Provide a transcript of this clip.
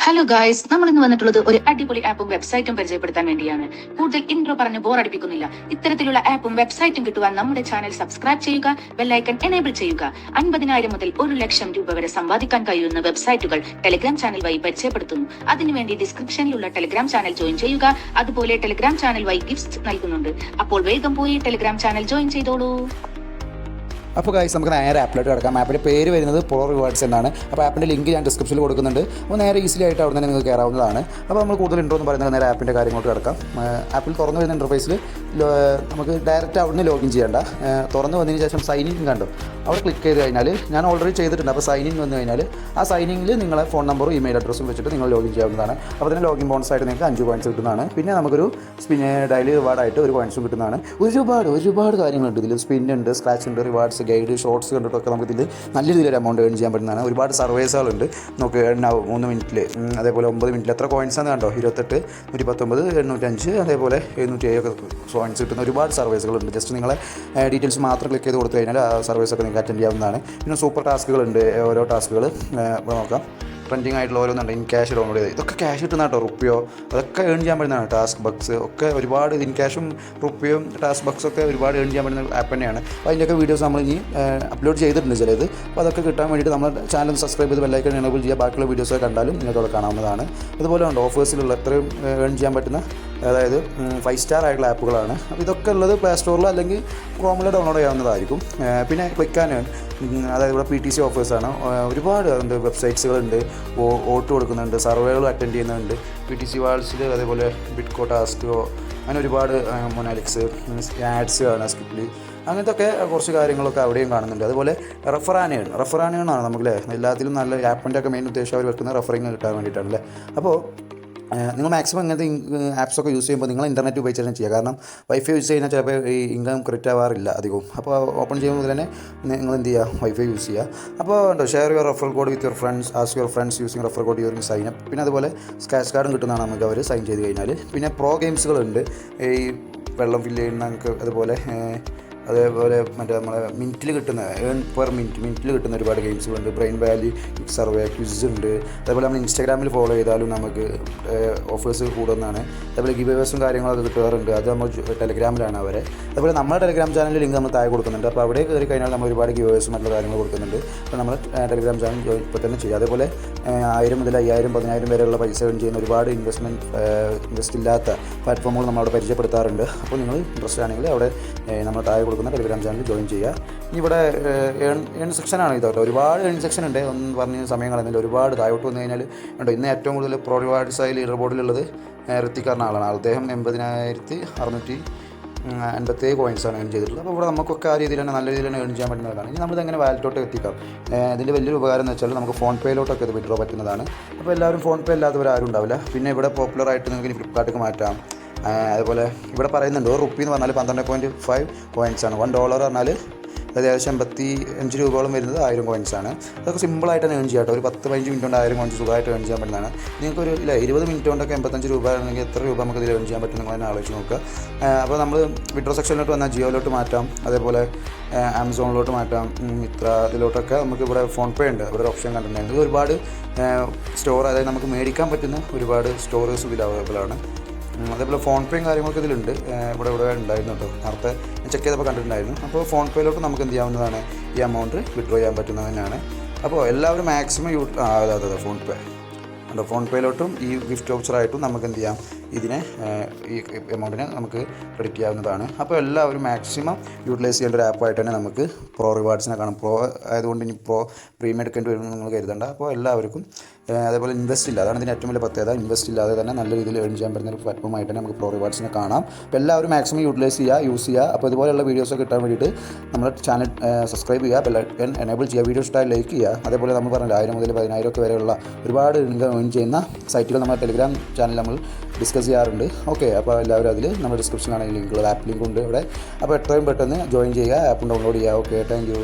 Hello guys, നമ്മൾ ഇന്ന് വന്നിട്ടുള്ളത് ഒരു അടിപൊളി ആപ്പും വെബ്സൈറ്റും പരിചയപ്പെടുത്താൻ വേണ്ടിയാണ്. കൂടുതൽ ഇൻട്രോ പറഞ്ഞ് ബോറടിപ്പിക്കുന്നില്ല. ഇത്തരത്തിലുള്ള ആപ്പും വെബ്സൈറ്റും കിട്ടുവാൻ നമ്മുടെ ചാനൽ സബ്സ്ക്രൈബ് ചെയ്യുക, ബെല്ലൈക്കൺ എനേബിൾ ചെയ്യുക. 50,000 മുതൽ 1,00,000 രൂപ വരെ സമ്പാദിക്കാൻ കഴിയുന്ന വെബ്സൈറ്റുകൾ ടെലിഗ്രാം ചാനൽ വഴി പരിചയപ്പെടുത്തുന്നു. അതിനുവേണ്ടി ഡിസ്ക്രിപ്ഷനിലുള്ള ടെലിഗ്രാം ചാനൽ ജോയിൻ ചെയ്യുക. അതുപോലെ ടെലിഗ്രാം ചാനൽ വഴി ഗിഫ്റ്റ്സ് നൽകുന്നുണ്ട്. അപ്പോൾ വേഗം പോയി ടെലിഗ്രാം ചാനൽ ജോയിൻ ചെയ്തോളൂ. അപ്പോൾ ഗൈസ് നമുക്ക് നേരെ ആപ്പിലോട്ട് കിടക്കാം. ആപ്പിൻ്റെ പേര് വരുന്നത് പ്രോ റിവാർഡ്സ് എന്നാണ്. അപ്പോൾ ആപ്പിൻ്റെ ലിങ്ക് ഞാൻ ഡിസ്ക്രിപ്ഷനിൽ കൊടുക്കുന്നുണ്ട്. അപ്പോൾ നേരെ ഈസിലി ആയിട്ട് അവിടെ തന്നെ നിങ്ങൾക്ക് കയറാവുന്നതാണ്. അപ്പോൾ നമ്മൾ കൂടുതൽ ഇൻട്രോ എന്ന് പറയുന്നത് നേരെ ആപ്പിൻ്റെ കാര്യങ്ങളോട്ട് കിടക്കാം. ആപ്പിൽ തുറന്നു വരുന്ന ഇൻ്റർഫേസിൽ നമുക്ക് ഡയറക്റ്റ് അവിടുന്ന് ലോഗിൻ ചെയ്യേണ്ട. തുറന്നു വന്നതിന് ശേഷം സൈൻ ഇൻ കണ്ടു അവിടെ ക്ലിക്ക് ചെയ്ത് കഴിഞ്ഞാൽ ഞാൻ ഓൾറെഡി ചെയ്തിട്ടുണ്ട്. അപ്പോൾ സൈൻ ഇൻ വന്നു കഴിഞ്ഞാൽ ആ സൈനിങ്ങിൽ നിങ്ങളെ ഫോൺ നമ്പറും ഇമെയിൽ അഡ്രസ്സും വെച്ചിട്ട് നിങ്ങൾ ലോഗിൻ ചെയ്യാവുന്നതാണ്. അപ്പോൾ അതിന് ലോഗിൻ ബോണസ് ആയിട്ട് നിങ്ങൾക്ക് 5 കോയിൻസ് കിട്ടുന്നതാണ്. പിന്നെ നമുക്കൊരു ഡെയിലി റിവാർഡായിട്ട് ഒരു കോയിൻസും കിട്ടുന്നതാണ്. ഒരുപാട് കാര്യങ്ങളുണ്ട് ഇതിൽ. സ്പിൻ ഉണ്ട്, സ്ക്രാച്ച് ഉണ്ട്, റിവാർഡ്സ്, ഗൈഡ്, ഷോർട്സ് കണ്ടിട്ടൊക്കെ നമുക്കിതിൽ നല്ല രീതിയിൽ എമൗണ്ട് ഏൺ ചെയ്യാൻ പറ്റുന്നതാണ്. ഒരുപാട് സർവീസുകളുണ്ട്. നമുക്ക് 3 മിനിറ്റിൽ, അതേപോലെ 9 മിനിറ്റിൽ എത്ര കോയിൻസാണ് കണ്ടോ, 28, 119, 805, അതേപോലെ 707 ഒക്കെ കോയിൻസ് കിട്ടുന്ന ഒരുപാട് സർവീസുകളുണ്ട്. ജസ്റ്റ് നിങ്ങളെ ഡീറ്റെയിൽസ് മാത്രം ക്ലിക്ക് ചെയ്ത് കൊടുത്തു കഴിഞ്ഞാൽ ആ സർവീസൊക്കെ നിങ്ങൾക്ക് അറ്റൻഡ് ചെയ്യാവുന്നതാണ്. പിന്നെ സൂപ്പർ ടാസ്കുകളുണ്ട്. ഓരോ ടാസ്കുകൾ ഇപ്പോൾ നോക്കാം. ട്രെൻഡിങ് ആയിട്ടുള്ള ഓരോന്നുണ്ട്. ഇൻ ക്യാഷ് ഡൗൺലോഡ് ചെയ്ത് ഇതൊക്കെ ക്യാഷ് കിട്ടുന്ന കേട്ടോ, റുപ്പിയോ അതൊക്കെ ഏൺ ചെയ്യാൻ പറ്റുന്നതാണ്. ടാസ്ക് ബക്സ് ഒക്കെ ഒരുപാട് ഇൻ ക്യാഷും റുപ്പിയും ടാസ്ക് ബക്സ് ഒക്കെ ഒരുപാട് ഏൺ ചെയ്യാൻ പറ്റുന്ന ആപ്പ് തന്നെയാണ്. അപ്പോൾ അതിൻ്റെയൊക്കെ വീഡിയോസ് നമ്മൾ ഇനി അപ്ലോഡ് ചെയ്തിട്ടുണ്ട് ചിലത്. അപ്പോൾ അതൊക്കെ കിട്ടാൻ വേണ്ടിയിട്ട് നമ്മൾ ചാനൽ സബ്സ്ക്രൈബ് ചെയ്ത് ബെല്ലൈക്കൺ എനേബിൾ ചെയ്യുക. ബാക്കിയുള്ള വീഡിയോസൊക്കെ കണ്ടാലും നിങ്ങൾക്ക് അവിടെ കാണാവുന്നതാണ്. അതുപോലെ ഉണ്ട് ഓഫേഴ്സിലുള്ള എത്രയും ഏൺ ചെയ്യാൻ പറ്റുന്ന, അതായത് 5 സ്റ്റാർ ആയിട്ടുള്ള ആപ്പുകളാണ്. അപ്പോൾ ഇതൊക്കെ ഉള്ളത് പ്ലേ സ്റ്റോറിലോ അല്ലെങ്കിൽ ക്രോമിലോ ഡൗൺലോഡ് ചെയ്യാവുന്നതായിരിക്കും. പിന്നെ ക്ലിക്ക് ആൻഡ് ഏൺ, അതായത് ഇവിടെ PTC ഓഫേഴ്സാണ്. ഒരുപാട് അതുണ്ട്. വെബ്സൈറ്റ്സുകളുണ്ട്, വോട്ട് കൊടുക്കുന്നുണ്ട്, സർവേകൾ അറ്റൻഡ് ചെയ്യുന്നുണ്ട്. PTC വാൾസിൽ, അതേപോലെ ബിറ്റ്കോ ടാസ്കോ, അങ്ങനെ ഒരുപാട് മൊനാലിക്സ്, ആഡ്സ് കാണുക, സ്കിപ്പിൽ, അങ്ങനത്തെ ഒക്കെ കുറച്ച് കാര്യങ്ങളൊക്കെ അവിടെയും കാണുന്നുണ്ട്. അതുപോലെ റെഫറാനാണ് നമുക്കല്ലേ എല്ലാത്തിലും നല്ല ആപ്പിൻ്റെ ഒക്കെ മെയിൻ ഉദ്ദേശം അവർ വെക്കുന്ന റെഫറിങ് കിട്ടാൻ വേണ്ടിയിട്ടാണല്ലേ. അപ്പോൾ നിങ്ങൾ മാക്സിമം ഇങ്ങനത്തെ ആപ്സൊക്കെ യൂസ് ചെയ്യുമ്പോൾ നിങ്ങൾ ഇൻ്റർനെറ്റ് ഉപയോഗിച്ച് തന്നെ ചെയ്യുക. കാരണം വൈഫൈ യൂസ് ചെയ്യുന്ന ചിലപ്പോൾ ഈ ഇൻകം ക്രെഡിറ്റ് ആവാറില്ല അധികവും. അപ്പോൾ ഓപ്പൺ ചെയ്യുമ്പോൾ തന്നെ നിങ്ങൾ എന്ത് ചെയ്യുക, വൈഫൈ യൂസ് ചെയ്യുക. അപ്പോൾ ഉണ്ടോ, share your referral code with your friends, ask your friends using referral code your sign up. പിന്നെ അതുപോലെ സ്ക്രാച്ച് കാർഡും കിട്ടുന്നതാണ് നമുക്ക് അവർ സൈൻ ചെയ്ത് കഴിഞ്ഞാൽ. പിന്നെ പ്രോ ഗെയിംസുകളുണ്ട്, ഈ വെള്ളം ഫില്ല് ചെയ്യുന്ന നമുക്ക്. അതേപോലെ മറ്റേ നമ്മളെ മിനിറ്റിൽ കിട്ടുന്ന പെർ മിനിറ്റിൽ കിട്ടുന്ന ഒരുപാട് ഗെയിംസുകളുണ്ട്. ബ്രെയിൻ വാലി, സർവേ, ക്വിസ് ഉണ്ട്. അതേപോലെ നമ്മൾ ഇൻസ്റ്റാഗ്രാമിൽ ഫോളോ ചെയ്താലും നമുക്ക് ഓഫേഴ്സ് കൂടുന്നതാണ്. അതേപോലെ ഗിവേഴ്സും കാര്യങ്ങളൊക്കെ കിട്ടാറുണ്ട്. അത് നമ്മൾ ടെലിഗ്രാമിലാണ് അവരെ. അതുപോലെ നമ്മുടെ ടെലിഗ്രാം ചാനലിൽ ലിങ്ക് നമ്മൾ താഴെ കൊടുക്കുന്നുണ്ട്. അപ്പോൾ അവിടെ കയറി കഴിഞ്ഞാൽ നമ്മൾ ഒരുപാട് ഗിവേഴ്സും മറ്റുള്ള കാര്യങ്ങൾ കൊടുക്കുന്നുണ്ട്. അപ്പോൾ നമ്മൾ ടെലിഗ്രാം ചാനൽ ഇപ്പോൾ തന്നെ ചെയ്യുക. അതേപോലെ 1000 മുതൽ 5000, 10000 വരെയുള്ള പൈസ ഏൺ ചെയ്യുന്ന ഒരുപാട് ഇൻവെസ്റ്റ് ഇല്ലാത്ത പ്ലാറ്റ്ഫോമുകൾ നമ്മളവിടെ പരിചയപ്പെടുത്താറുണ്ട്. അപ്പോൾ നിങ്ങൾ ഇൻട്രസ്റ്റ് ആണെങ്കിൽ അവിടെ നമ്മൾ താഴെ കൊടുക്കുന്ന ടെലിഗ്രാം ചാനൽ ജോയിൻ ചെയ്യുക. ഇവിടെ ഏൺ സെക്ഷനാണ് ഇതോട്ടോ. ഒരുപാട് ഏൺ സെക്ഷൻ ഉണ്ട്. ഒന്നും പറഞ്ഞ് സമയം കളയുന്നില്ല. ഒരുപാട് താഴോട്ട് വന്നു കഴിഞ്ഞാൽ ഉണ്ടോ, ഇന്ന് ഏറ്റവും കൂടുതൽ പ്രോ റിവാർഡ്സായി ലീഡർ ബോർഡിലുള്ളത് ഋത്തിക് എന്ന ആളാണ്. അദ്ദേഹം 80,687 കോയിൻസാണ് ഏൺ ചെയ്തിട്ടുള്ളത്. അപ്പോൾ ഇവിടെ നമുക്കൊക്കെ ആ രീതിയിൽ തന്നെ നല്ല രീതിയിൽ തന്നെ ഏൺ ചെയ്യാൻ പറ്റുന്നതാണ്. ഇനി നമ്മളിതെങ്ങനെ വാലറ്റോട്ട് എത്തിക്കാം. ഇതിൻ്റെ വലിയൊരു ഉപകാരം എന്ന് വെച്ചാൽ നമുക്ക് ഫോൺ പേയിലോട്ടൊക്കെ ഇത് വിഡ്രോ പറ്റുന്നതാണ്. അപ്പോൾ എല്ലാവരും ഫോൺ പേ ഇല്ലാത്തവരാരും ഉണ്ടാവില്ല. പിന്നെ ഇവിടെ പോപ്പുലറായിട്ട് നിങ്ങൾക്ക് ഇനി ഫ്ലിപ്കാർട്ടിലേക്ക് മാറ്റാം. അതുപോലെ ഇവിടെ പറയുന്നുണ്ട് ₹1 എന്ന് പറഞ്ഞാൽ 12.5 കോയിൻസാണ്. $1 പറഞ്ഞാൽ ഏകദേശം 85 രൂപയോളം വരുന്നത് 1000 കോയിൻസാണ്. അതൊക്കെ സിമ്പിളായിട്ട് തന്നെ ഏൺ ചെയ്യാം കേട്ടോ. ഒരു 10-15 മിനിറ്റ് കൊണ്ട് 1000 കോയിൻസ് സുഖമായിട്ട് ഏൺ ചെയ്യാൻ പറ്റുന്നതാണ്. നിങ്ങൾക്കൊരു 20 മിനിറ്റ് കൊണ്ടൊക്കെ 85 രൂപ ആണെങ്കിൽ എത്ര രൂപ നമുക്ക് ഇതിൽ ഏൺ ചെയ്യാൻ പറ്റും നിങ്ങൾ തന്നെ ആലോചിച്ച് നോക്കുക. അപ്പോൾ നമ്മൾ വിഡ്രോ സെക്ഷനിലോട്ട് വന്നാൽ ജിയോയിലോട്ട് മാറ്റാം, അതേപോലെ ആമസോണിലോട്ട് മാറ്റാം, മിത്ര ഇതിലോട്ടൊക്കെ നമുക്ക് ഇവിടെ ഫോൺ പേ ഉണ്ട്. ഇവിടെ ഒരു ഓപ്ഷൻ കണ്ടിട്ടുണ്ടായിരുന്നു. ഇത് ഒരുപാട് സ്റ്റോർ, അതായത് നമുക്ക് മേടിക്കാൻ പറ്റുന്ന ഒരുപാട് സ്റ്റോറേഴ്സ് ഇതിൽ അവൈലബിളാണ്. അതേപോലെ ഫോൺ പേയും കാര്യങ്ങളൊക്കെ ഇതിലുണ്ട്. ഇവിടെ ഉണ്ടായിരുന്നു കേട്ടോ, നേരത്തെ ചെക്ക് ചെയ്തപ്പോൾ കണ്ടിട്ടുണ്ടായിരുന്നു. അപ്പോൾ ഫോൺ പേയിലോട്ട് നമുക്ക് എന്ത് ചെയ്യാവുന്നതാണ്, ഈ എമൗണ്ട് വിഡ്രോ ചെയ്യാൻ പറ്റുന്നത് തന്നെയാണ്. അപ്പോൾ എല്ലാവരും മാക്സിമം അതെ ഫോൺ പേ ഉണ്ടോ, ഫോൺ പേയിലോട്ടും ഈ ഗിഫ്റ്റ് വൗച്ചറായിട്ടും നമുക്ക് എന്ത് ചെയ്യാം, ഇതിനെ ഈ എമൗണ്ടിനെ നമുക്ക് ക്രെഡിറ്റ് ചെയ്യാവുന്നതാണ്. അപ്പോൾ എല്ലാവരും മാക്സിമം യൂട്ടിലൈസ് ചെയ്യേണ്ട ഒരു ആപ്പായിട്ട് തന്നെ നമുക്ക് പ്രോ റിവാർഡ്സിനെ കാണും. പ്രോ ആയതുകൊണ്ട് ഇനി പ്രീമിയം എടുക്കേണ്ടി വരുമെന്ന് നിങ്ങൾ കരുതണ്ട. അപ്പോൾ എല്ലാവർക്കും അതേപോലെ ഇൻവെസ്റ്റ് ഇല്ല, അതാണ് ഇതിൻ്റെ ഏറ്റവും വലിയ പ്രത്യേകത. ഇൻവെസ്റ്റ് ഇല്ലാതെ തന്നെ നല്ല രീതിയിൽ ഏൺ ചെയ്യാൻ പറ്റുന്ന ഒരു പ്ലാറ്റ്ഫോമായിട്ട് തന്നെ നമുക്ക് പ്രോ റിവാർഡ്സിനെ കാണാം. അപ്പോൾ എല്ലാവരും മാക്സിമം യൂട്ടിലൈസ് യൂസ് ചെയ്യുക. അപ്പോൾ ഇതുപോലെയുള്ള വീഡിയോസൊക്കെ കിട്ടാൻ വേണ്ടിയിട്ട് നമ്മുടെ ചാനൽ സബ്സ്ക്രൈബ് ചെയ്യുക, ബെല്ലൈക്കൺ എനേബിൾ ചെയ്യുക, വീഡിയോ ഇഷ്ടമായി ലൈക്ക് ചെയ്യുക. അതേപോലെ നമ്മൾ പറഞ്ഞില്ല 1000 മുതൽ 10000 ഒക്കെ വരെയുള്ള ഒരുപാട് ഇൻകം ഏൺ ചെയ്യുന്ന സൈറ്റുകൾ നമ്മുടെ ടെലിഗ്രാം ചാനൽ നമ്മൾ ഡിസ്കസ് ചെയ്യാറുണ്ട്. ഓക്കെ, അപ്പോൾ എല്ലാവരും അതിൽ നമ്മുടെ ഡിസ്ക്രിപ്ഷനിലാണ് ലിങ്കുള്ളത്, ആപ്പ് ലിങ്ക് ഉണ്ട് ഇവിടെ. അപ്പോൾ എത്രയും പെട്ടെന്ന് ജോയിൻ ചെയ്യുക, ആപ്പ് ഡൗൺലോഡ് ചെയ്യുക. Okay, thank you.